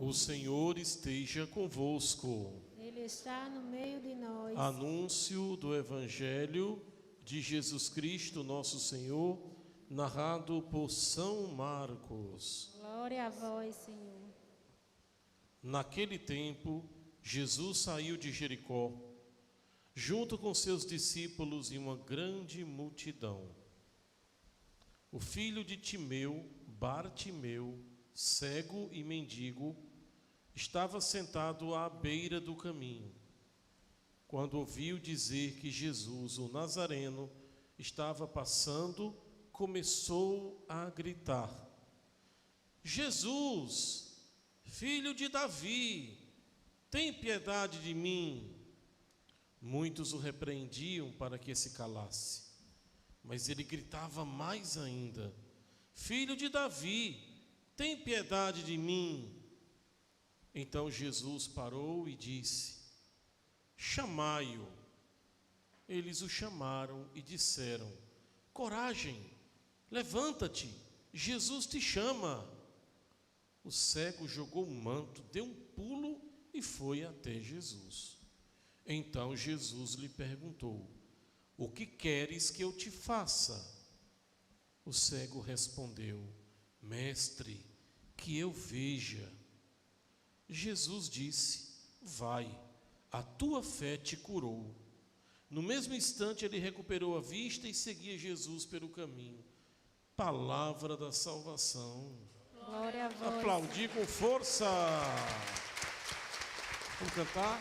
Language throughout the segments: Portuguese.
O Senhor esteja convosco. Ele está no meio de nós. Anúncio do Evangelho de Jesus Cristo, nosso Senhor, narrado por São Marcos. Glória a vós, Senhor. Naquele tempo, Jesus saiu de Jericó, junto com seus discípulos e uma grande multidão. O filho de Timeu, Bartimeu, cego e mendigo, estava sentado à beira do caminho. Quando ouviu dizer que Jesus, o Nazareno, estava passando, começou a gritar: Jesus, filho de Davi, tem piedade de mim. Muitos o repreendiam para que se calasse, mas ele gritava mais ainda: Filho de Davi, tem piedade de mim. Então Jesus parou e disse: Chamai-o. Eles o chamaram e disseram: Coragem, levanta-te, Jesus te chama. O cego jogou o manto, deu um pulo e foi até Jesus. Então Jesus lhe perguntou: O que queres que eu te faça? O cego respondeu: Mestre, que eu veja. Jesus disse: Vai, a tua fé te curou. No mesmo instante ele recuperou a vista e seguia Jesus pelo caminho. Palavra da salvação. Glória a vós. Aplaudir com força. Vamos cantar?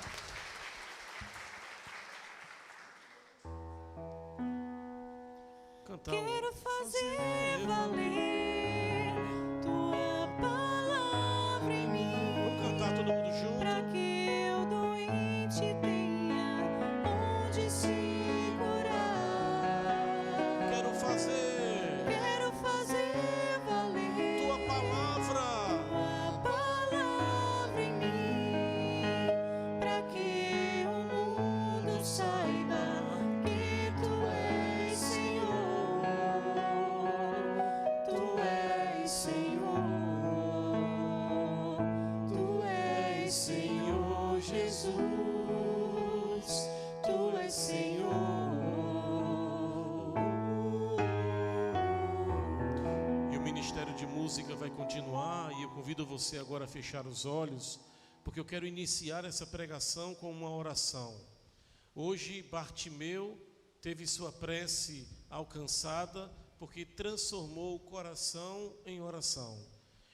Cantar. Quero fazer valer tua palavra em mim. Vamos cantar todo mundo junto. Para que o doente tenha onde se curar. Quero fazer valer tua palavra em mim. Para que o mundo saiba que tu és Senhor. Tu és Senhor. Tu és Senhor Jesus. Tu és Senhor. E o Ministério de Música vai continuar, e eu convido você agora a fechar os olhos, porque eu quero iniciar essa pregação com uma oração. Hoje Bartimeu teve sua prece alcançada, porque transformou o coração em oração.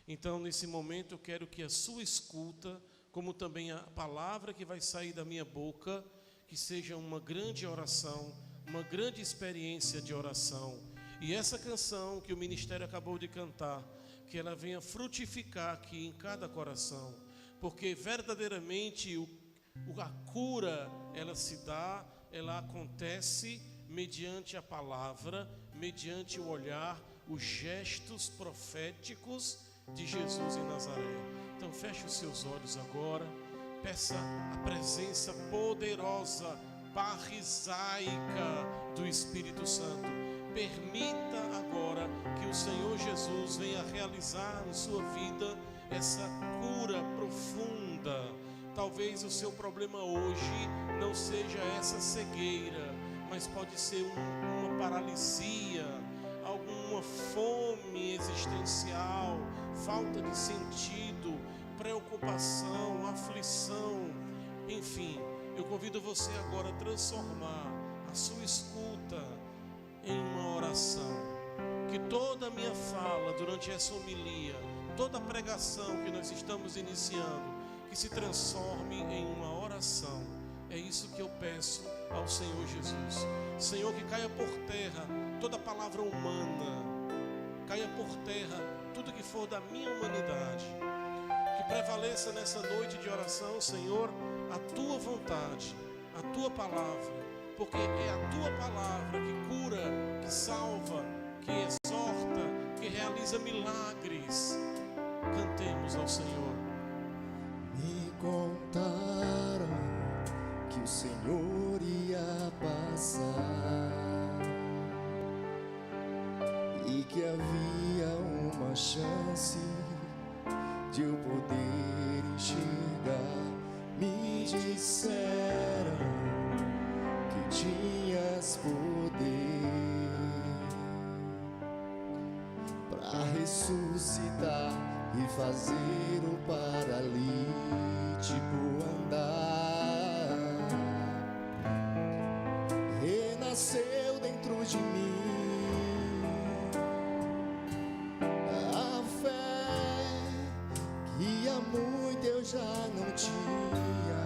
Então, nesse momento, eu quero que a sua escuta, como também a palavra que vai sair da minha boca, que seja uma grande oração, uma grande experiência de oração. E essa canção que o ministério acabou de cantar, que ela venha frutificar aqui em cada coração, porque verdadeiramente a cura, ela se dá, ela acontece mediante a palavra, mediante o olhar, os gestos proféticos de Jesus em Nazaré. Então feche os seus olhos agora, peça a presença poderosa, parrisaica do Espírito Santo. Permita agora que o Senhor Jesus venha realizar na sua vida essa cura profunda. Talvez o seu problema hoje não seja essa cegueira, mas pode ser uma paralisia, alguma fome existencial, falta de sentido, preocupação, aflição, enfim. Eu convido você agora a transformar a sua escuta em uma oração. Que toda a minha fala durante essa homilia, toda a pregação que nós estamos iniciando, que se transforme em uma oração. É isso que eu peço ao Senhor Jesus. Senhor, que caia por terra toda palavra humana, caia por terra tudo que for da minha humanidade, que prevaleça nessa noite de oração, Senhor, a tua vontade, a tua palavra, porque é a tua palavra que cura, que salva, que exorta, que realiza milagres. Cantemos ao Senhor. Me contaram que o Senhor ia passar e que havia uma chance de eu poder disseram que tinhas poder para ressuscitar e fazer o paralítico andar. Renasceu dentro de mim a fé que há muito eu já não tinha.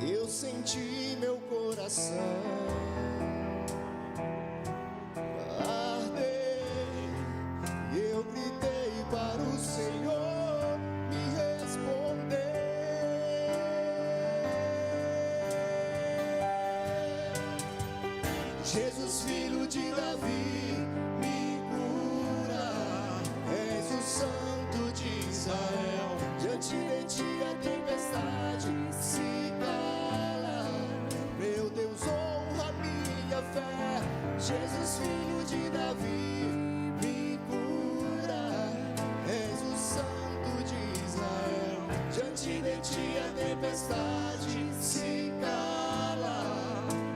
Eu senti meu coração arder e eu gritei para o Senhor me responder. Jesus, filho de Davi, me cura. És o Santo de Israel. Diante de ti a tempestade se cala. Meu Deus, honra minha fé. Jesus, filho de Davi, me cura. És o Santo de Israel. Diante de ti a tempestade se cala.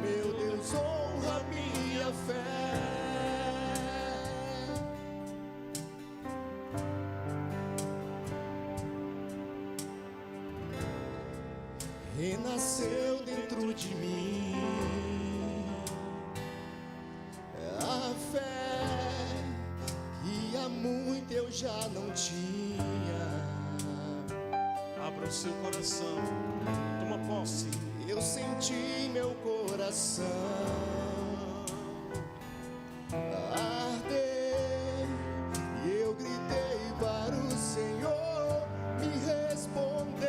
Meu Deus, honra minha fé. Renasceu dentro de mim a fé que há muito eu já não tinha. Abra o seu coração, toma posse. Eu senti meu coração arder e eu gritei para o Senhor me responder.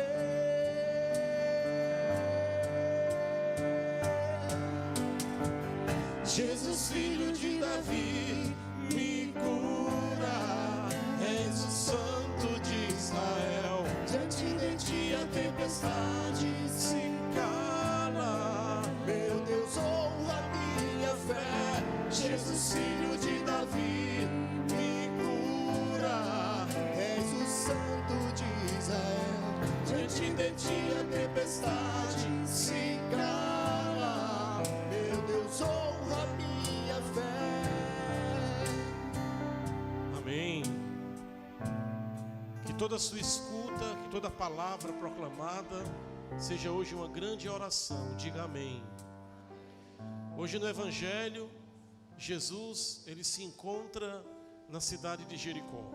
Jesus, filho de Davi, me cura. És o Santo de Israel. Diante de ti a tempestade se cala. Meu Deus, honra minha fé. Jesus, filho de Davi, me cura. És o Santo de Israel. Diante de ti a tempestade se cala. Meu Deus, honra minha fé. Amém. Que toda a sua escuta, que toda a palavra proclamada seja hoje uma grande oração. Diga amém. Hoje no Evangelho, Jesus, ele se encontra na cidade de Jericó.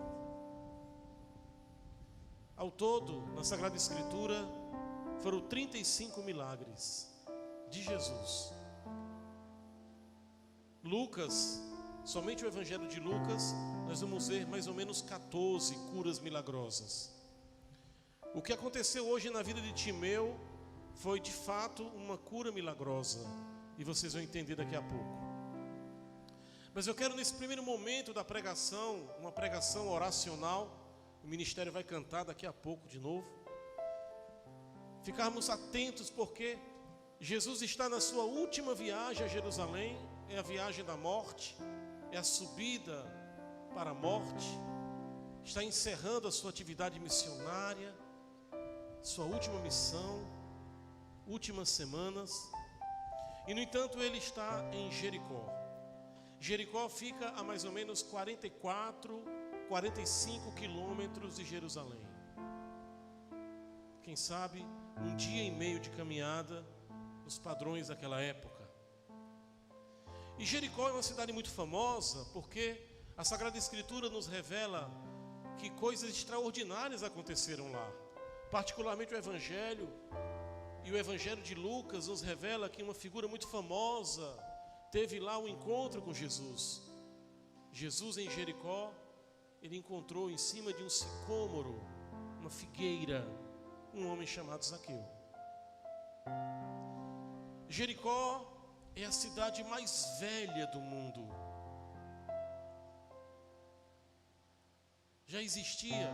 Ao todo, na Sagrada Escritura, foram 35 milagres de Jesus. Lucas, somente o Evangelho de Lucas, nós vamos ver mais ou menos 14 curas milagrosas. O que aconteceu hoje na vida de Timeu foi de fato uma cura milagrosa, e vocês vão entender daqui a pouco. Mas eu quero, nesse primeiro momento da pregação, uma pregação oracional, o ministério vai cantar daqui a pouco de novo, ficarmos atentos, porque Jesus está na sua última viagem a Jerusalém. É a viagem da morte, é a subida para a morte, está encerrando a sua atividade missionária, sua última missão, últimas semanas. E no entanto ele está em Jericó. Jericó fica a mais ou menos 45 quilômetros de Jerusalém. Quem sabe um dia e meio de caminhada, nos padrões daquela época. E Jericó é uma cidade muito famosa porque a Sagrada Escritura nos revela que coisas extraordinárias aconteceram lá. Particularmente o Evangelho, e o Evangelho de Lucas nos revela que uma figura muito famosa teve lá um encontro com Jesus. Jesus em Jericó, ele encontrou em cima de um sicômoro, uma figueira, um homem chamado Zaqueu. Jericó é a cidade mais velha do mundo. Já existia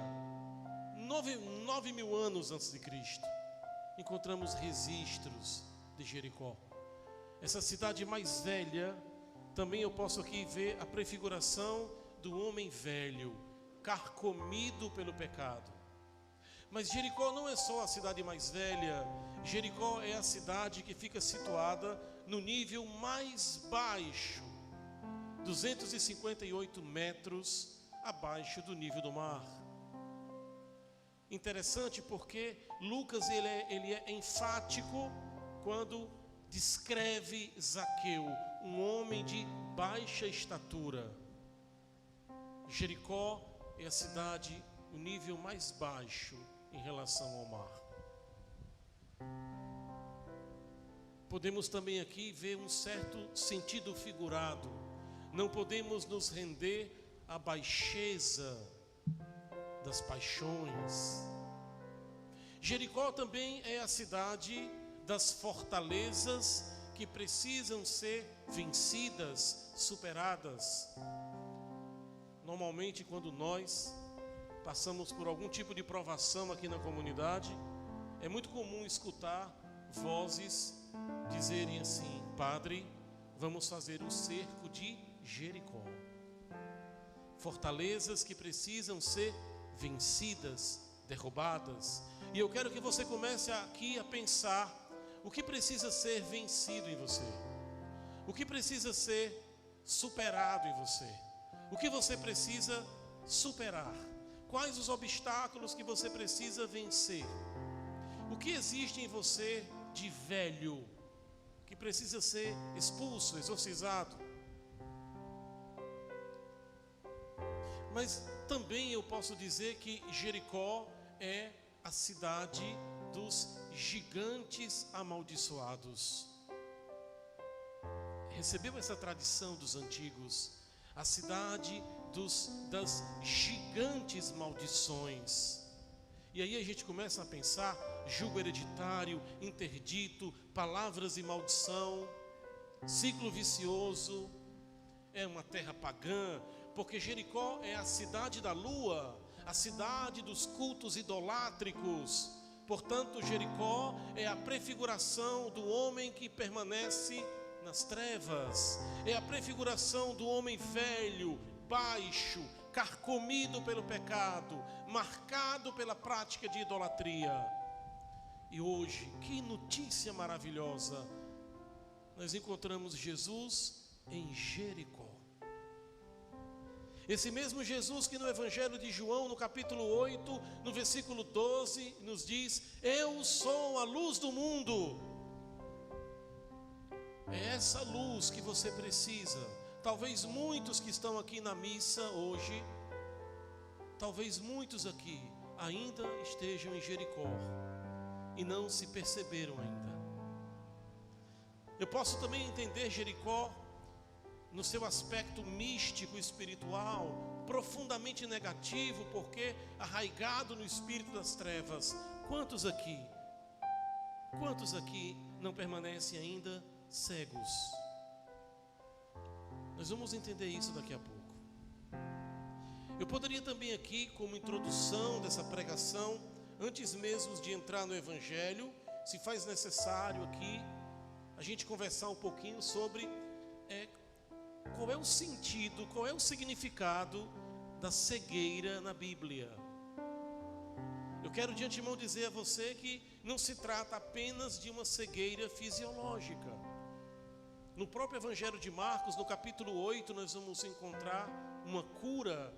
9.000 anos antes de Cristo. Encontramos registros de Jericó. Essa cidade mais velha, também eu posso aqui ver a prefiguração do homem velho, carcomido pelo pecado. Mas Jericó não é só a cidade mais velha. Jericó é a cidade que fica situada no nível mais baixo, 258 metros abaixo do nível do mar. Interessante porque Lucas ele é enfático quando descreve Zaqueu, um homem de baixa estatura. Jericó é a cidade, o nível mais baixo em relação ao mar. Podemos também aqui ver um certo sentido figurado. Não podemos nos render à baixeza das paixões. Jericó também é a cidade das fortalezas que precisam ser vencidas, superadas. Normalmente, quando nós passamos por algum tipo de provação aqui na comunidade, é muito comum escutar vozes dizerem assim: Padre, vamos fazer o cerco de Jericó. Fortalezas que precisam ser vencidas, derrubadas. E eu quero que você comece aqui a pensar o que precisa ser vencido em você, o que precisa ser superado em você, o que você precisa superar, quais os obstáculos que você precisa vencer, o que existe em você de velho que precisa ser expulso, exorcizado. Mas também eu posso dizer que Jericó é a cidade dos gigantes amaldiçoados. Recebeu essa tradição dos antigos, a cidade das gigantes maldições. E aí a gente começa a pensar: jugo hereditário, interdito, palavras e maldição, ciclo vicioso. É uma terra pagã, porque Jericó é a cidade da lua, a cidade dos cultos idolátricos. Portanto, Jericó é a prefiguração do homem que permanece nas trevas, é a prefiguração do homem velho, baixo, carcomido pelo pecado, marcado pela prática de idolatria. E hoje, que notícia maravilhosa, nós encontramos Jesus em Jericó. Esse mesmo Jesus que no Evangelho de João, no capítulo 8, no versículo 12, nos diz: eu sou a luz do mundo. É essa luz que você precisa. Talvez muitos que estão aqui na missa hoje, talvez muitos aqui ainda estejam em Jericó e não se perceberam ainda. Eu posso também entender Jericó no seu aspecto místico, espiritual, profundamente negativo, porque arraigado no espírito das trevas. Quantos aqui não permanecem ainda cegos? Nós vamos entender isso daqui a pouco. Eu poderia também aqui, como introdução dessa pregação, antes mesmo de entrar no Evangelho, se faz necessário aqui a gente conversar um pouquinho sobre qual é o sentido, qual é o significado da cegueira na Bíblia. Eu quero de antemão dizer a você que não se trata apenas de uma cegueira fisiológica. No próprio Evangelho de Marcos, no capítulo 8, nós vamos encontrar uma cura,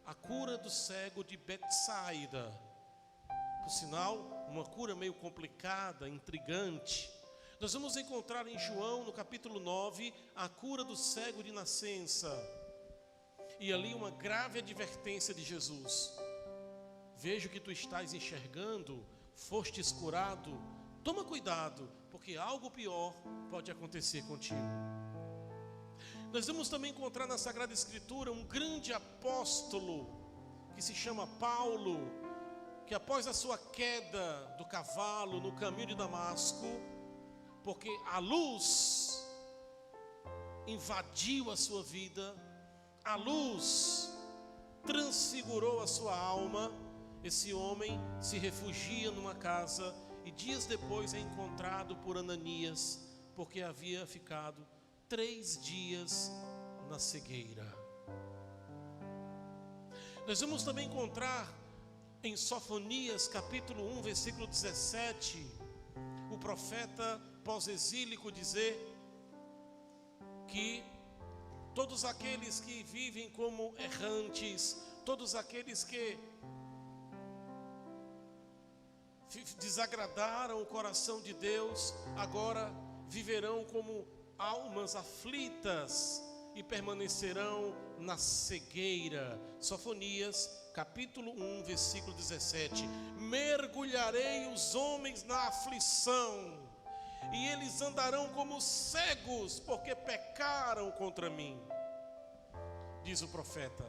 a cura do cego de Betsaida. Por sinal, uma cura meio complicada, intrigante. Nós vamos encontrar em João, no capítulo 9, a cura do cego de nascença. E ali uma grave advertência de Jesus: vejo que tu estás enxergando, fostes curado, toma cuidado, porque algo pior pode acontecer contigo. Nós vamos também encontrar na Sagrada Escritura um grande apóstolo, que se chama Paulo, que após a sua queda do cavalo no caminho de Damasco, porque a luz invadiu a sua vida, a luz transfigurou a sua alma, esse homem se refugia numa casa e dias depois é encontrado por Ananias, porque havia ficado 3 dias na cegueira. Nós vamos também encontrar Em Sofonias, capítulo 1, versículo 17, o profeta pós-exílico dizer que todos aqueles que vivem como errantes, todos aqueles que desagradaram o coração de Deus, agora viverão como almas aflitas e permanecerão na cegueira. Sofonias, capítulo 1, versículo 17. Mergulharei os homens na aflição, e eles andarão como cegos, porque pecaram contra mim, diz o profeta.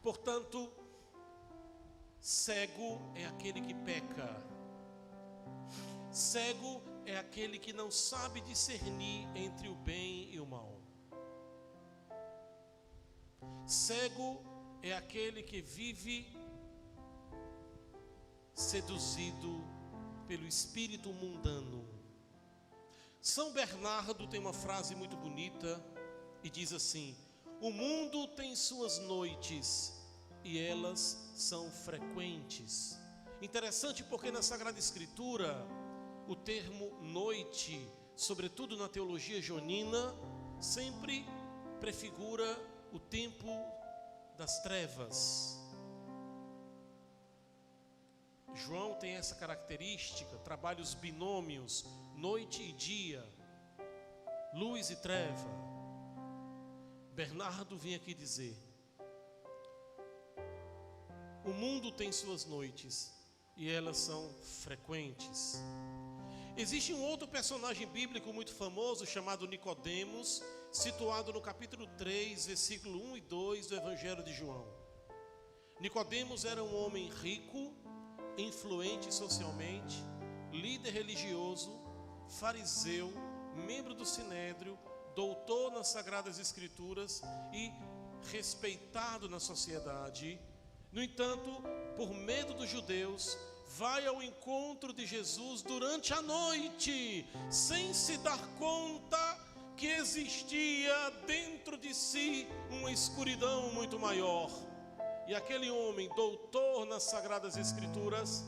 Portanto, cego é aquele que peca. Cego é aquele que não sabe discernir entre o bem e o mal. Cego é aquele que vive seduzido pelo espírito mundano. São Bernardo tem uma frase muito bonita e diz assim: o mundo tem suas noites e elas são frequentes. Interessante porque na Sagrada Escritura o termo noite, sobretudo na teologia joanina, sempre prefigura o tempo das trevas. João tem essa característica, trabalha os binômios, noite e dia, luz e treva. Bernardo vem aqui dizer: o mundo tem suas noites e elas são frequentes. Existe um outro personagem bíblico muito famoso chamado Nicodemos, situado no capítulo 3, versículo 1 e 2 do Evangelho de João. Nicodemos era um homem rico, influente socialmente, líder religioso, fariseu, membro do Sinédrio, doutor nas Sagradas Escrituras e respeitado na sociedade. No entanto, por medo dos judeus, vai ao encontro de Jesus durante a noite, sem se dar conta que existia dentro de si uma escuridão muito maior. E aquele homem, doutor nas Sagradas Escrituras,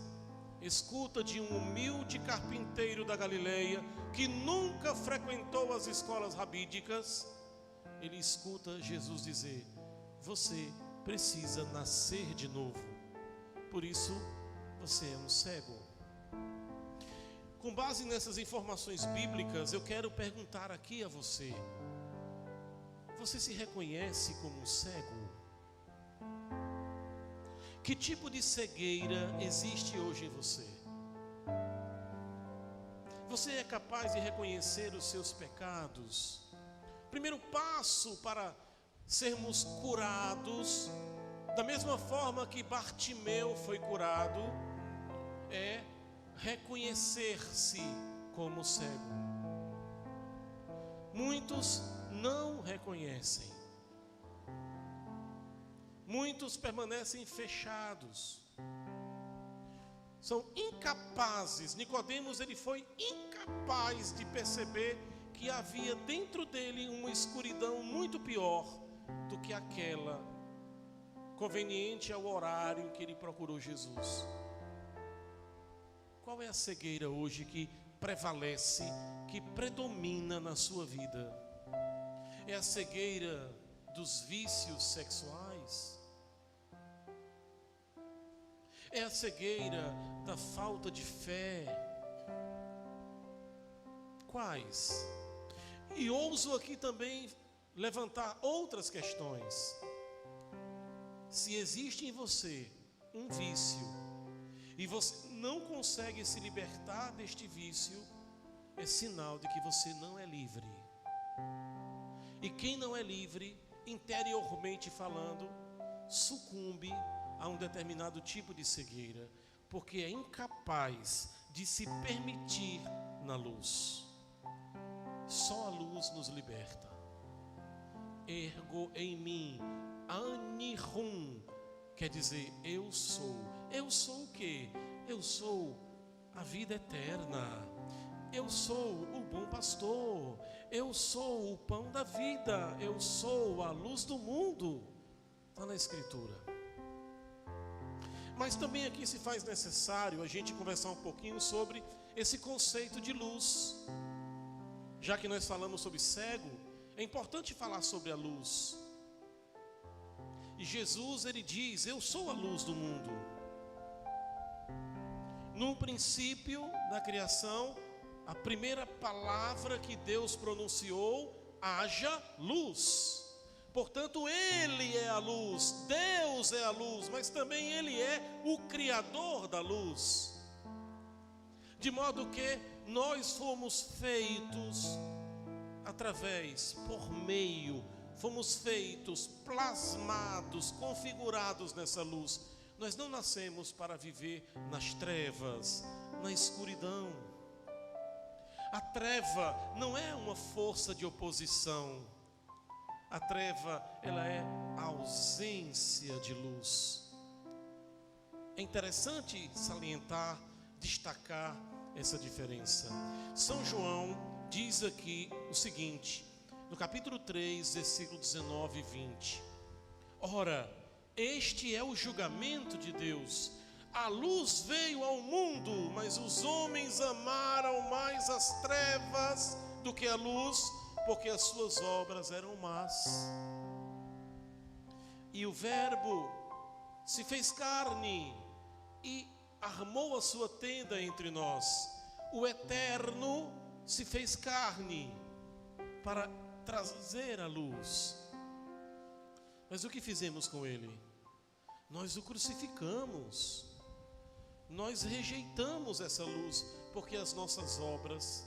escuta de um humilde carpinteiro da Galileia, que nunca frequentou as escolas rabídicas, ele escuta Jesus dizer: você precisa nascer de novo, por isso você é um cego. Com base nessas informações bíblicas, eu quero perguntar aqui a você: você se reconhece como um cego? Que tipo de cegueira existe hoje em você? Você é capaz de reconhecer os seus pecados? O primeiro passo para sermos curados, da mesma forma que Bartimeu foi curado, é reconhecer-se como cego. Muitos não reconhecem. Muitos permanecem fechados. São incapazes. Nicodemos, ele foi incapaz de perceber que havia dentro dele uma escuridão muito pior do que aquela conveniente ao horário que ele procurou Jesus. Qual é a cegueira hoje que prevalece, que predomina na sua vida? É a cegueira dos vícios sexuais? É a cegueira da falta de fé? Quais? E ouso aqui também levantar outras questões. Se existe em você um vício e você não consegue se libertar deste vício, é sinal de que você não é livre. E quem não é livre, interiormente falando, sucumbe a um determinado tipo de cegueira, porque é incapaz de se permitir na luz. Só a luz nos liberta. Ergo em mim, anihum, quer dizer, eu sou. Eu sou o quê? Eu sou a vida eterna. Eu sou o bom pastor. Eu sou o pão da vida. Eu sou a luz do mundo. Está na Escritura. Mas também aqui se faz necessário a gente conversar um pouquinho sobre esse conceito de luz. Já que nós falamos sobre cego, é importante falar sobre a luz. E Jesus, ele diz: eu sou a luz do mundo. No princípio da criação, a primeira palavra que Deus pronunciou: haja luz. Portanto, Ele é a luz, Deus é a luz, mas também Ele é o Criador da luz. De modo que nós fomos feitos por meio, fomos feitos, plasmados, configurados nessa luz. Nós não nascemos para viver nas trevas, na escuridão. A treva não é uma força de oposição. A treva, ela é a ausência de luz. É interessante salientar, destacar essa diferença. São João diz aqui o seguinte, no capítulo 3, versículo 19 e 20. Ora, este é o julgamento de Deus. A luz veio ao mundo, mas os homens amaram mais as trevas do que a luz, porque as suas obras eram más. E o Verbo se fez carne e armou a sua tenda entre nós. O Eterno se fez carne para trazer a luz. Mas o que fizemos com ele? Nós o crucificamos. Nós rejeitamos essa luz, porque as nossas obras,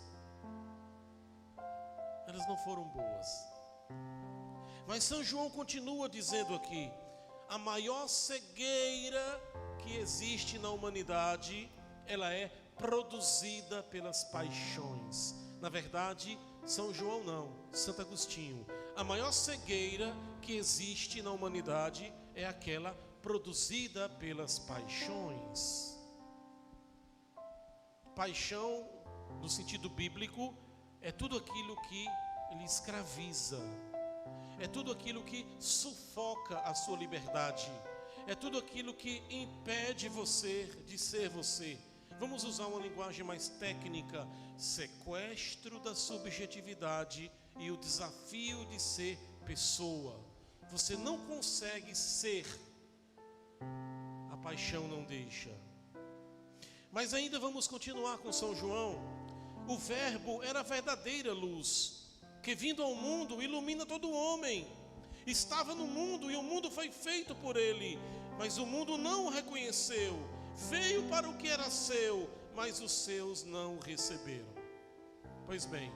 elas não foram boas. Mas São João continua dizendo aqui: a maior cegueira que existe na humanidade, ela é produzida pelas paixões. Na verdade, São João não, Santo Agostinho. A maior cegueira que existe na humanidade é aquela produzida pelas paixões. Paixão, no sentido bíblico, é tudo aquilo que ele escraviza, é tudo aquilo que sufoca a sua liberdade, é tudo aquilo que impede você de ser você. Vamos usar uma linguagem mais técnica: sequestro da subjetividade e o desafio de ser pessoa. Você não consegue ser, a paixão não deixa. Mas ainda vamos continuar com São João. O Verbo era a verdadeira luz, que vindo ao mundo ilumina todo homem. Estava no mundo e o mundo foi feito por ele, mas o mundo não o reconheceu. Veio para o que era seu, mas os seus não o receberam. Pois bem,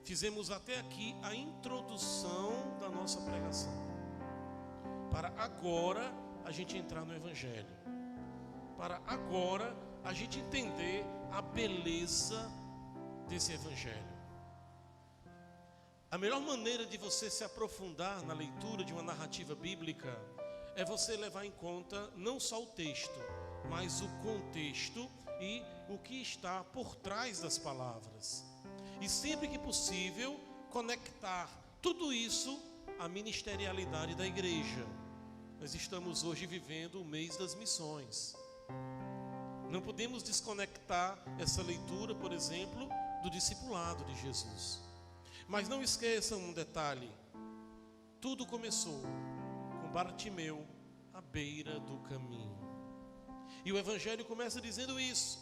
fizemos até aqui a introdução da nossa pregação, para agora a gente entrar no Evangelho, para agora a gente entender a beleza desse Evangelho. A melhor maneira de você se aprofundar na leitura de uma narrativa bíblica é você levar em conta não só o texto, mas o contexto e o que está por trás das palavras. E sempre que possível, conectar tudo isso à ministerialidade da igreja. Nós estamos hoje vivendo o mês das missões. Não podemos desconectar essa leitura, por exemplo, do discipulado de Jesus. Mas não esqueçam um detalhe: tudo começou com Bartimeu à beira do caminho. E o Evangelho começa dizendo isso.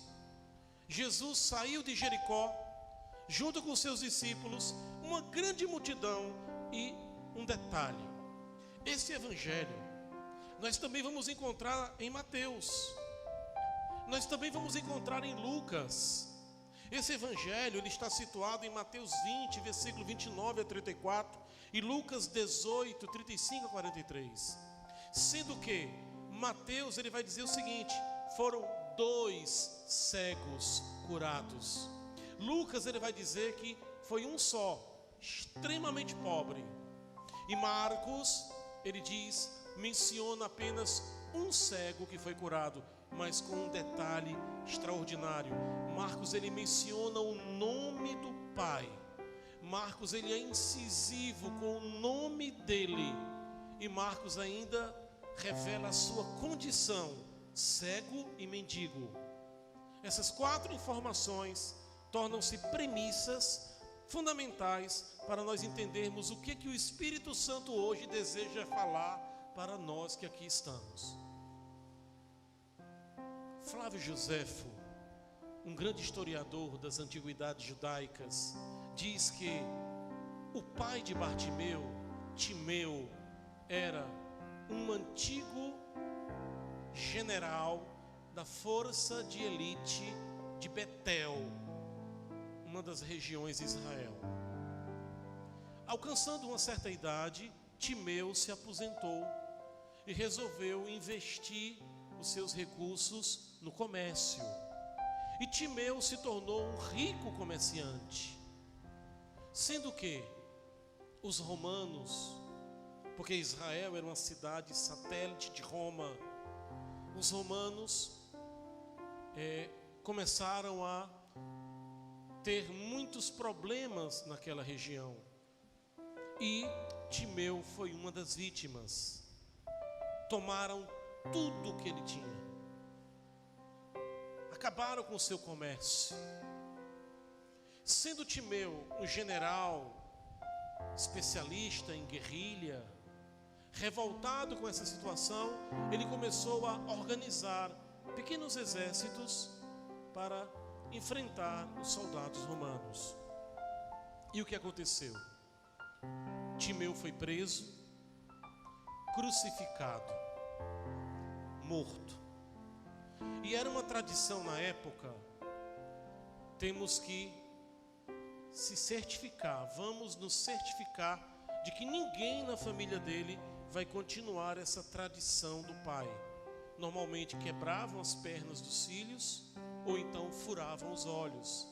Jesus saiu de Jericó, junto com seus discípulos, uma grande multidão. E um detalhe: esse Evangelho nós também vamos encontrar em Mateus, nós também vamos encontrar em Lucas. Esse Evangelho ele está situado em Mateus 20, versículo 29 a 34, e Lucas 18, 35 a 43. Sendo que Mateus ele vai dizer o seguinte: foram 2 cegos curados. Lucas ele vai dizer que foi um só, extremamente pobre. E Marcos ele menciona apenas um cego que foi curado, mas com um detalhe extraordinário. Marcos ele menciona o nome do Pai. Marcos ele é incisivo com o nome dele. E Marcos ainda revela a sua condição, cego e mendigo. Essas 4 informações tornam-se premissas fundamentais para nós entendermos o que o Espírito Santo hoje deseja falar para nós que aqui estamos. Flávio Joséfo, um grande historiador das antiguidades judaicas, diz que o pai de Bartimeu, Timeu, era um antigo general da força de elite de Betel, uma das regiões de Israel. Alcançando uma certa idade, Timeu se aposentou e resolveu investir os seus recursos no comércio. E Timeu se tornou um rico comerciante, sendo que os romanos, porque Israel era uma cidade satélite de Roma, os romanos começaram a ter muitos problemas naquela região, e Timeu foi uma das vítimas. Tomaram tudo o que ele tinha, acabaram com o seu comércio. Sendo Timeu um general especialista em guerrilha, revoltado com essa situação, ele começou a organizar pequenos exércitos para enfrentar os soldados romanos. E o que aconteceu? Timeu foi preso, crucificado, morto. E era uma tradição na época, temos que se certificar, vamos nos certificar de que ninguém na família dele vai continuar essa tradição do pai. Normalmente quebravam as pernas dos filhos ou então furavam os olhos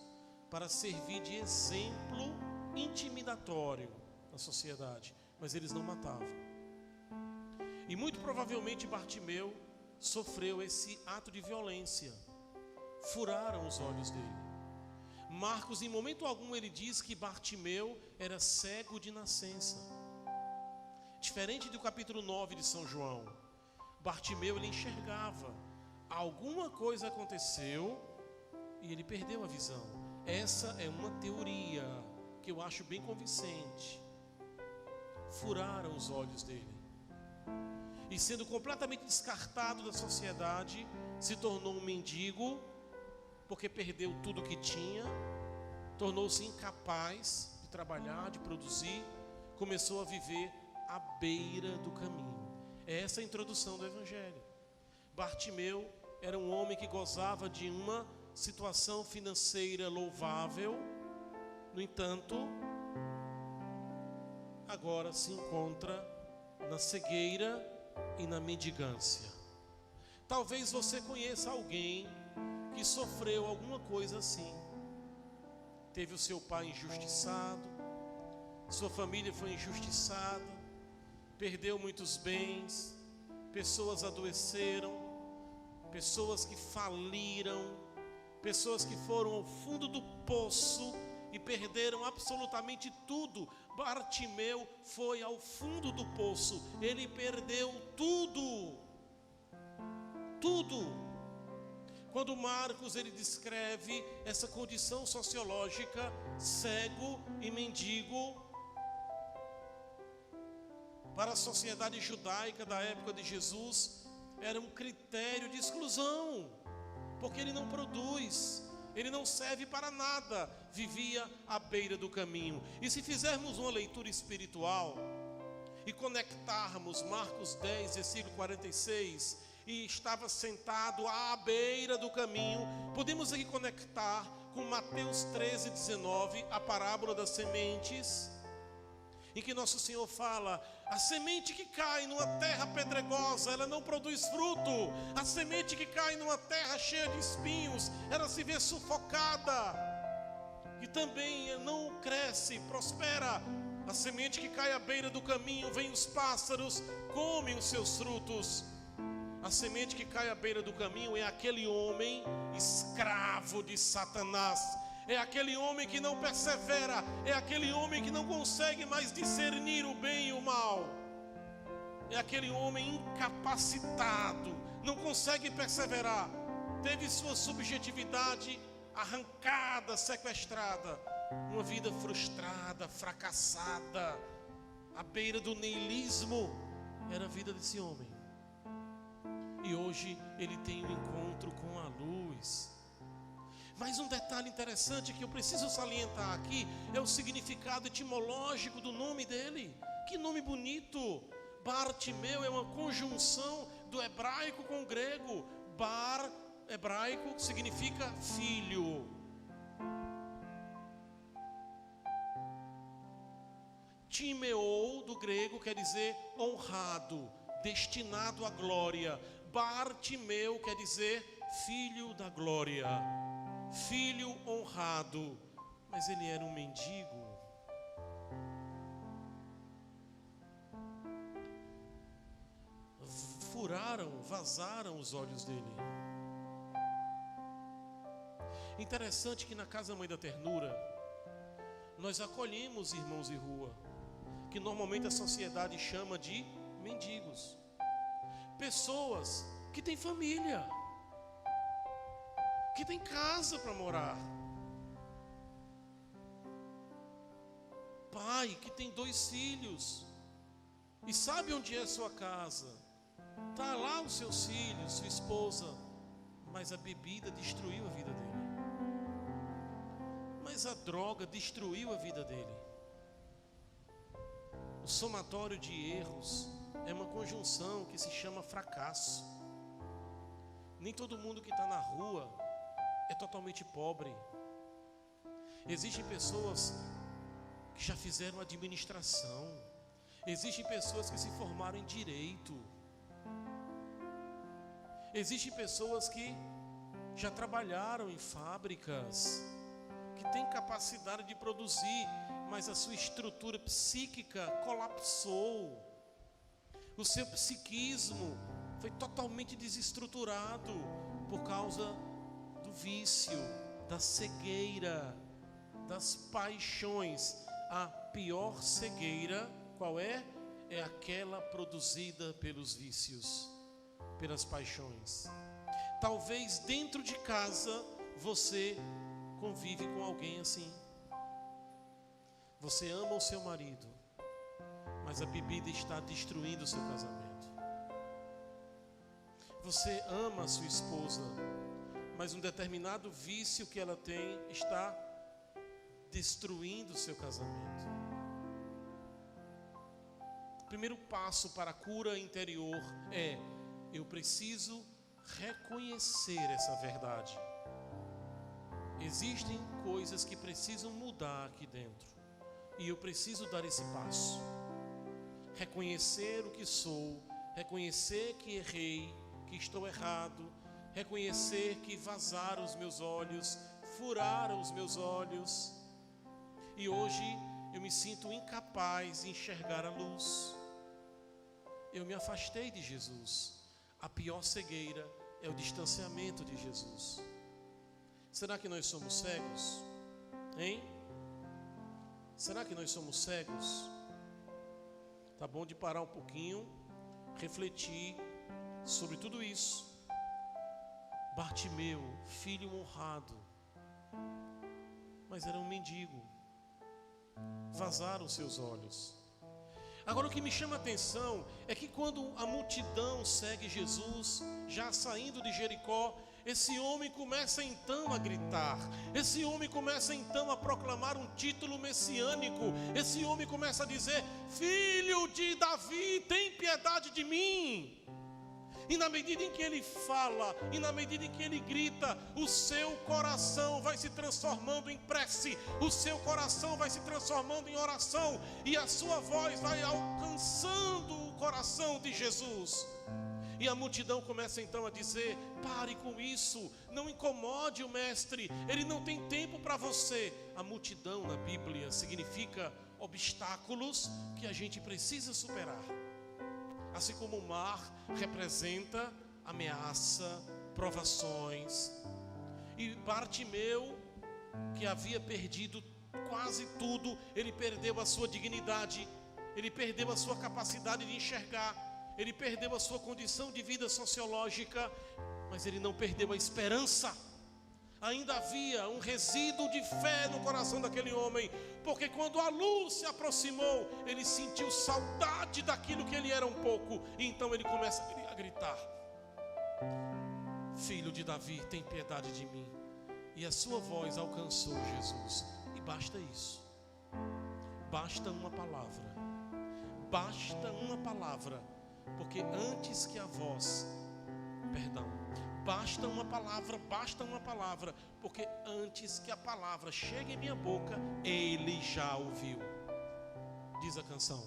para servir de exemplo intimidatório na sociedade, mas eles não matavam. E muito provavelmente Bartimeu sofreu esse ato de violência. Furaram os olhos dele. Marcos, em momento algum, ele diz que Bartimeu era cego de nascença. Diferente do capítulo 9 de São João, Bartimeu, ele enxergava. Alguma coisa aconteceu e ele perdeu a visão. Essa é uma teoria que eu acho bem convincente. Furaram os olhos dele. E sendo completamente descartado da sociedade, se tornou um mendigo, porque perdeu tudo que tinha, tornou-se incapaz de trabalhar, de produzir, começou a viver à beira do caminho. É essa a introdução do Evangelho. Bartimeu era um homem que gozava de uma situação financeira louvável, no entanto, agora se encontra na cegueira e na mendigância. Talvez você conheça alguém que sofreu alguma coisa assim. Teve o seu pai injustiçado, sua família foi injustiçada, perdeu muitos bens, pessoas adoeceram, pessoas que faliram, pessoas que foram ao fundo do poço e perderam absolutamente tudo. Bartimeu foi ao fundo do poço, ele perdeu tudo. Tudo. Quando Marcos ele descreve essa condição sociológica, cego e mendigo, para a sociedade judaica da época de Jesus, era um critério de exclusão, porque ele não produz, ele não serve para nada, vivia à beira do caminho. E se fizermos uma leitura espiritual e conectarmos Marcos 10, versículo 46, e estava sentado à beira do caminho, podemos aqui conectar com Mateus 13, 19, a parábola das sementes, em que nosso Senhor fala: a semente que cai numa terra pedregosa, ela não produz fruto. A semente que cai numa terra cheia de espinhos, ela se vê sufocada e também não cresce, prospera. A semente que cai à beira do caminho, vem os pássaros, comem os seus frutos. A semente que cai à beira do caminho é aquele homem escravo de Satanás, é aquele homem que não persevera, é aquele homem que não consegue mais discernir o bem e o mal. é aquele homem incapacitado, não consegue perseverar, teve sua subjetividade arrancada, sequestrada, uma vida frustrada, fracassada, à beira do niilismo. Era a vida desse homem. E hoje ele tem um encontro com a luz. Mas um detalhe interessante que eu preciso salientar aqui é o significado etimológico do nome dele. Que nome bonito! Bartimeu é uma conjunção do hebraico com o grego. Bar, hebraico, significa filho. Timeou, do grego, quer dizer honrado, destinado à glória. Bartimeu quer dizer filho da glória, filho honrado. Mas ele era um mendigo. Vazaram os olhos dele. Interessante que na Casa Mãe da Ternura nós acolhemos irmãos de rua, que normalmente a sociedade chama de mendigos. Pessoas que têm família, que têm casa para morar. Pai que tem 2 filhos e sabe onde é a sua casa. Está lá os seus filhos, sua esposa, mas a bebida destruiu a vida dele. Mas a droga destruiu a vida dele. O somatório de erros é uma conjunção que se chama fracasso. Nem todo mundo que está na rua é totalmente pobre. Existem pessoas que já fizeram administração. Existem pessoas que se formaram em direito. Existem pessoas que já trabalharam em fábricas, que têm capacidade de produzir, mas a sua estrutura psíquica colapsou. O seu psiquismo foi totalmente desestruturado por causa do vício, da cegueira, das paixões. A pior cegueira, qual é? É aquela produzida pelos vícios, pelas paixões. Talvez dentro de casa você convive com alguém assim. Você ama o seu marido, mas a bebida está destruindo o seu casamento. Você ama a sua esposa, mas um determinado vício que ela tem está destruindo o seu casamento. O primeiro passo para a cura interior é: eu preciso reconhecer essa verdade. Existem coisas que precisam mudar aqui dentro, e eu preciso dar esse passo. Reconhecer o que sou, reconhecer que errei, que estou errado, reconhecer que vazaram os meus olhos, furaram os meus olhos, e hoje eu me sinto incapaz de enxergar a luz. Eu me afastei de Jesus. A pior cegueira é o distanciamento de Jesus. Será que nós somos cegos? Hein? Será que nós somos cegos? Tá bom de parar um pouquinho, refletir sobre tudo isso. Bartimeu, filho honrado, mas era um mendigo. Vazaram seus olhos. Agora o que me chama a atenção é que quando a multidão segue Jesus, já saindo de Jericó, esse homem começa então a gritar. Esse homem começa então a proclamar um título messiânico. Esse homem começa a dizer: Filho de Davi, tem piedade de mim. E na medida em que ele fala, e na medida em que ele grita, o seu coração vai se transformando em prece, o seu coração vai se transformando em oração, e a sua voz vai alcançando o coração de Jesus. E a multidão começa então a dizer: pare com isso, não incomode o mestre, ele não tem tempo para você. A multidão na Bíblia significa obstáculos que a gente precisa superar. Assim como o mar representa ameaça, provações. E Bartimeu, que havia perdido quase tudo, ele perdeu a sua dignidade, ele perdeu a sua capacidade de enxergar. ele perdeu a sua condição de vida sociológica, mas ele não perdeu a esperança. Ainda havia um resíduo de fé no coração daquele homem, porque quando a luz se aproximou, ele sentiu saudade daquilo que ele era um pouco, e então ele começa a gritar: Filho de Davi, tem piedade de mim. E a sua voz alcançou Jesus, e basta isso, basta uma palavra, porque antes que a voz, basta uma palavra, porque antes que a palavra chegue em minha boca, ele já ouviu, diz a canção.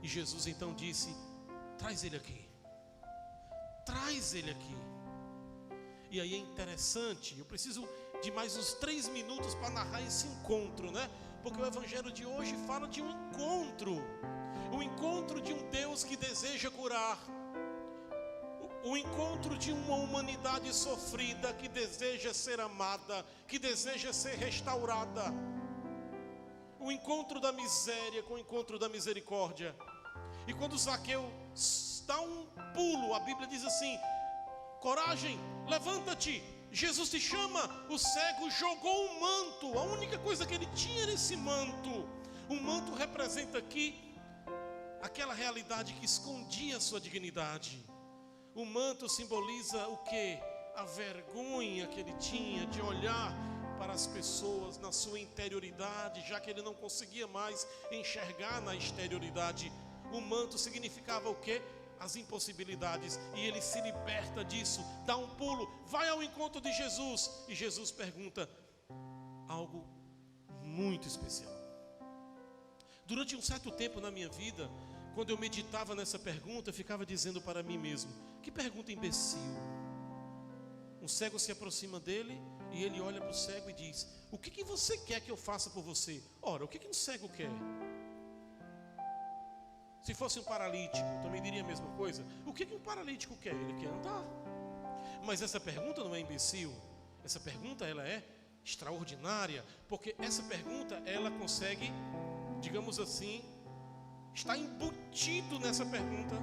E Jesus então disse: traz ele aqui. E aí é interessante, eu preciso de mais uns 3 minutos para narrar esse encontro, né? Porque o evangelho de hoje fala de um encontro de um Deus que deseja curar, o encontro de uma humanidade sofrida que deseja ser amada, que deseja ser restaurada, o encontro da miséria com o encontro da misericórdia. E quando Zaqueu dá um pulo, a Bíblia diz assim: coragem, levanta-te, Jesus te chama. O cego jogou um manto, a única coisa que ele tinha era esse manto. O manto representa aqui aquela realidade que escondia a sua dignidade. O manto simboliza o quê? A vergonha que ele tinha de olhar para as pessoas na sua interioridade, já que ele não conseguia mais enxergar na exterioridade. O manto significava o quê? As impossibilidades, e ele se liberta disso, dá um pulo, vai ao encontro de Jesus, e Jesus pergunta algo muito especial. Durante um certo tempo na minha vida, quando eu meditava nessa pergunta, eu ficava dizendo para mim mesmo: que pergunta imbecil. Um cego se aproxima dele, e ele olha para o cego e diz: o que você quer que eu faça por você? Ora, o que um cego quer? Se fosse um paralítico, eu também diria a mesma coisa. O que um paralítico quer? Ele quer andar. Mas essa pergunta não é imbecil. Essa pergunta, ela é extraordinária, porque essa pergunta, ela consegue, digamos assim, está embutido nessa pergunta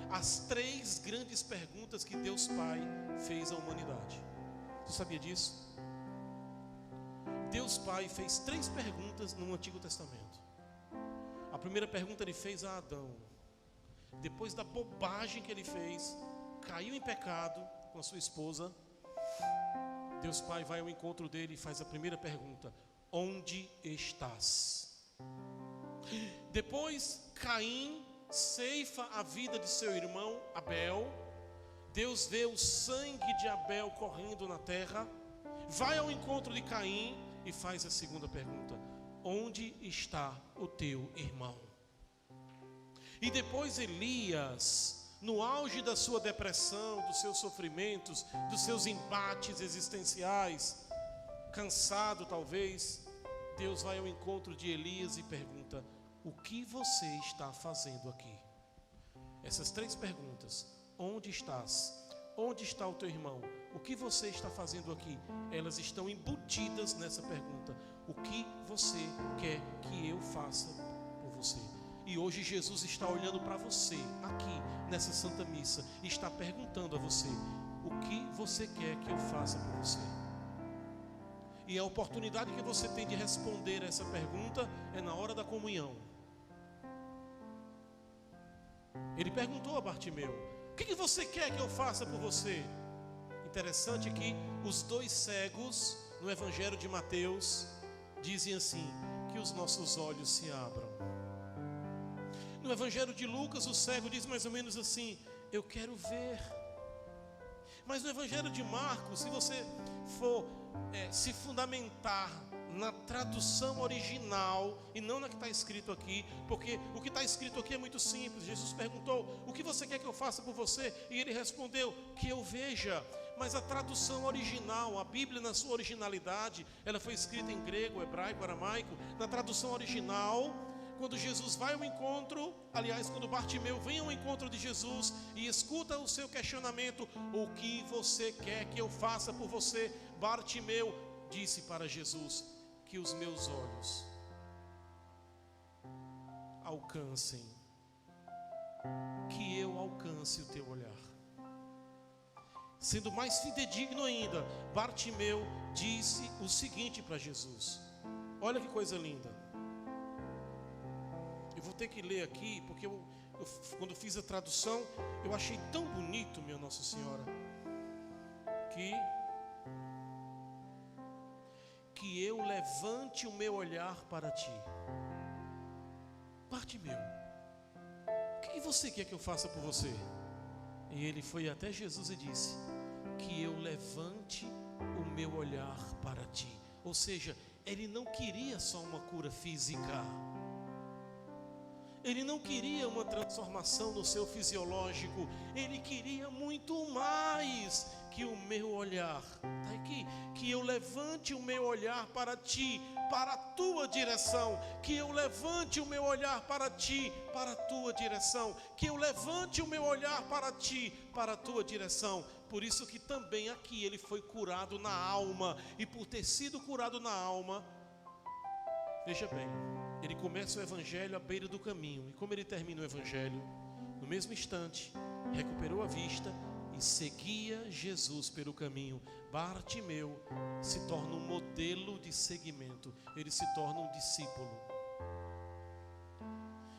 as 3 grandes perguntas que Deus Pai fez à humanidade. Você sabia disso? Deus Pai fez 3 perguntas no Antigo Testamento. A primeira pergunta ele fez a Adão. Depois da bobagem que ele fez, caiu em pecado com a sua esposa, Deus Pai vai ao encontro dele e faz a primeira pergunta: onde estás? Depois Caim ceifa a vida de seu irmão Abel. Deus vê o sangue de Abel correndo na terra, vai ao encontro de Caim e faz a segunda pergunta: onde está o teu irmão? E depois Elias, no auge da sua depressão, dos seus sofrimentos, dos seus embates existenciais, cansado talvez, Deus vai ao encontro de Elias e pergunta: o que você está fazendo aqui? Essas 3 perguntas: onde estás? Onde está o teu irmão? O que você está fazendo aqui? Elas estão embutidas nessa pergunta: o que você quer que eu faça por você? E hoje Jesus está olhando para você, aqui nessa Santa Missa, e está perguntando a você: o que você quer que eu faça por você? E a oportunidade que você tem de responder a essa pergunta é na hora da comunhão. Ele perguntou a Bartimeu: o que você quer que eu faça por você? Interessante que os 2 cegos no Evangelho de Mateus dizem assim: que os nossos olhos se abram. No Evangelho de Lucas, o cego diz mais ou menos assim: eu quero ver. Mas no Evangelho de Marcos, se você for se fundamentar na tradução original e não na que está escrito aqui, porque o que está escrito aqui é muito simples. Jesus perguntou: o que você quer que eu faça por você? E ele respondeu: que eu veja. Mas a tradução original, a Bíblia na sua originalidade, ela foi escrita em grego, hebraico, aramaico. Na tradução original, quando Jesus vai ao encontro, aliás, quando Bartimeu vem ao encontro de Jesus e escuta o seu questionamento: o que você quer que eu faça por você? Bartimeu disse para Jesus: que os meus olhos alcancem que eu alcance o teu olhar. Sendo mais fidedigno ainda, Bartimeu disse o seguinte para Jesus. Olha que coisa linda. Eu vou ter que ler aqui, porque quando fiz a tradução, eu achei tão bonito, minha Nossa Senhora, que eu levante o meu olhar para ti. Bartimeu, o que você quer que eu faça por você? E ele foi até Jesus e disse: que eu levante o meu olhar para ti. Ou seja, ele não queria só uma cura física. Ele não queria uma transformação no seu fisiológico. Ele queria muito mais que o meu olhar. Está aqui. Que eu levante o meu olhar para ti, para a tua direção. Que eu levante o meu olhar para ti, para a tua direção. Que eu levante o meu olhar para ti, para a tua direção. Por isso que também aqui ele foi curado na alma. E por ter sido curado na alma, veja bem, ele começa o evangelho à beira do caminho. E como ele termina o evangelho? No mesmo instante, recuperou a vista e seguia Jesus pelo caminho. Bartimeu se torna um modelo de seguimento. Ele se torna um discípulo.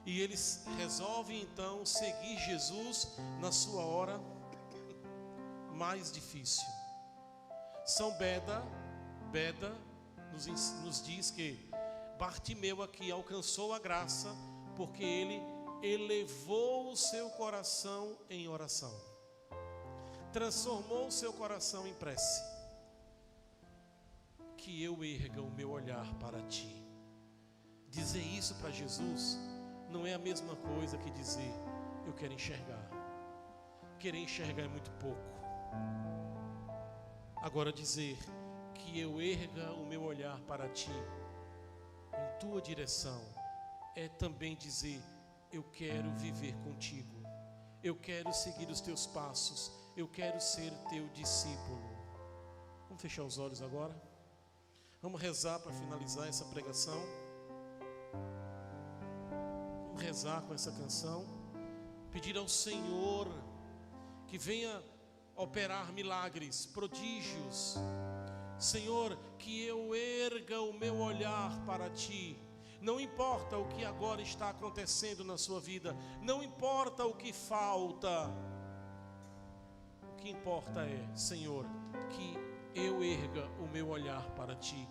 E eles resolvem então seguir Jesus na sua hora mais difícil. São Beda nos diz que Bartimeu aqui alcançou a graça porque ele elevou o seu coração em oração, transformou o seu coração em prece. Que eu erga o meu olhar para ti. Dizer isso para Jesus não é a mesma coisa que dizer eu quero enxergar. Querer enxergar é muito pouco. Agora dizer que eu erga o meu olhar para ti, em tua direção, é também dizer eu quero viver contigo, eu quero seguir os teus passos, eu quero ser teu discípulo. Vamos fechar os olhos agora? Vamos rezar para finalizar essa pregação. Vamos rezar com essa canção, pedir ao Senhor que venha operar milagres, prodígios. Senhor, que eu erga o meu olhar para ti. Não importa o que agora está acontecendo na sua vida, não importa o que falta. O que importa é, Senhor, que eu erga o meu olhar para ti.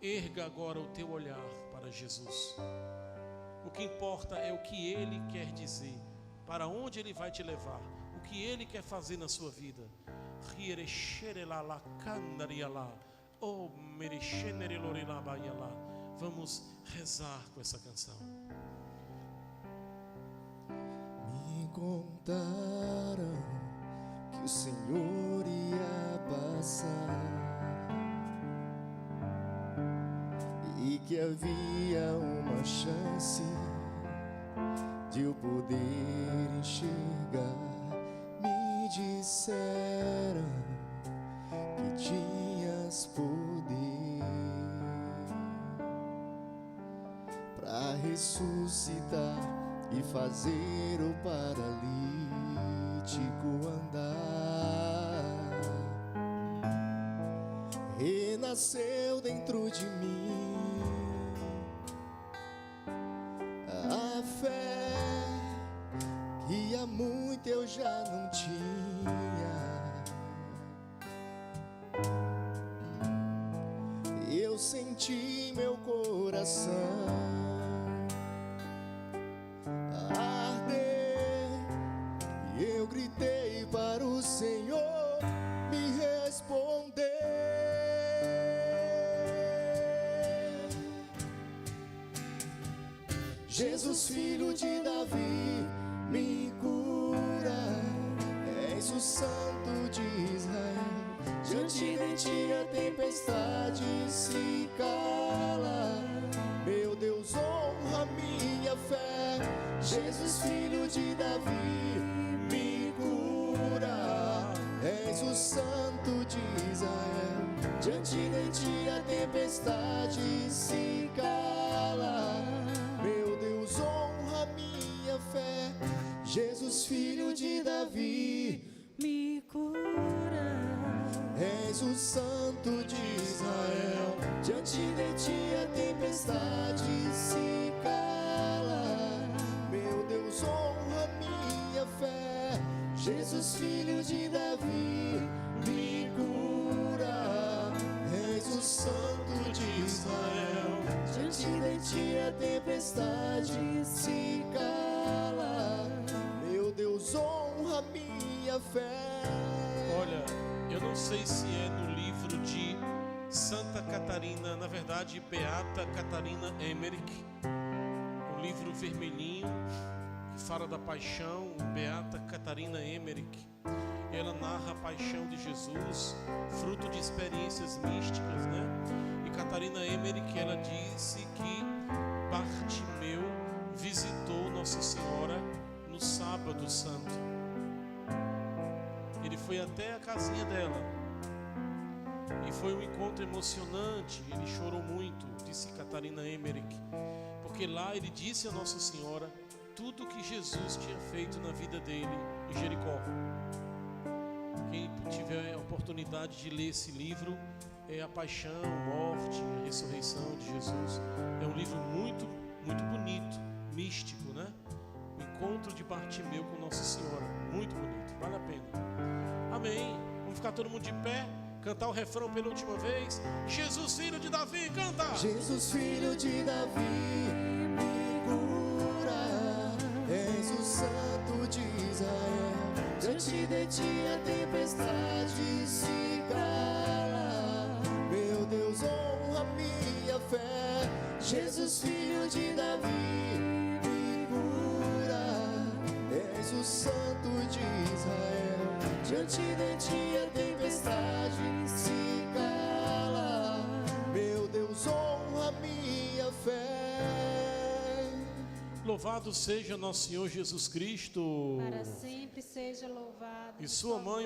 Erga agora o teu olhar para Jesus. O que importa é o que Ele quer dizer, para onde Ele vai te levar, o que Ele quer fazer na sua vida. Vamos rezar com essa canção. Me contaram que o Senhor ia passar e que havia uma chance de eu poder enxergar. Me disseram que tinhas poder para ressuscitar e fazer o paralítico andar. Renasceu dentro de mim a fé que há muito eu já não tinha. Eu senti meu coração arder e eu gritei para o Senhor me responder. Jesus, filho de Davi, me cura, és o Santo de Israel. Diante de ti a tempestade se cala. Meu Deus, honra minha fé. Jesus, filho de Davi, me cura, és o Santo de Israel. Diante de ti a tempestade se cala. Meu Deus, honra minha fé. Jesus, Jesus, filho de Davi, me cura. És o Santo de Israel. Diante de ti a tempestade se cala. Meu Deus, honra minha fé. Olha, eu não sei se é no livro de Santa Catarina, na verdade, Beata Catarina Emmerich, um livro vermelhinho que fala da paixão. Beata Catarina Emmerich, ela narra a paixão de Jesus, fruto de experiências místicas, né? E Catarina Emmerich, ela disse que Bartimeu visitou Nossa Senhora no sábado santo. Ele foi até a casinha dela e foi um encontro emocionante. Ele chorou muito, disse Catarina Emmerich, porque lá ele disse a Nossa Senhora tudo que Jesus tinha feito na vida dele em Jericó. Quem tiver a oportunidade de ler esse livro, é a paixão, morte, a ressurreição de Jesus. É um livro muito, muito bonito, místico, né? O encontro de Bartimeu com Nossa Senhora, muito bonito, vale a pena. Amém. Vamos ficar todo mundo de pé, cantar o refrão pela última vez. Jesus, filho de Davi, canta. Jesus, filho de Davi, me cura. És o Santo de Israel. Diante de ti a tempestade se cala. Meu Deus, honra minha fé. Jesus, filho de Davi, me cura. És o Santo de Israel. Diante de ti a tempestade se cala. Meu Deus, honra minha fé. Louvado seja nosso Senhor Jesus Cristo. Para sempre seja louvado. E sua mãe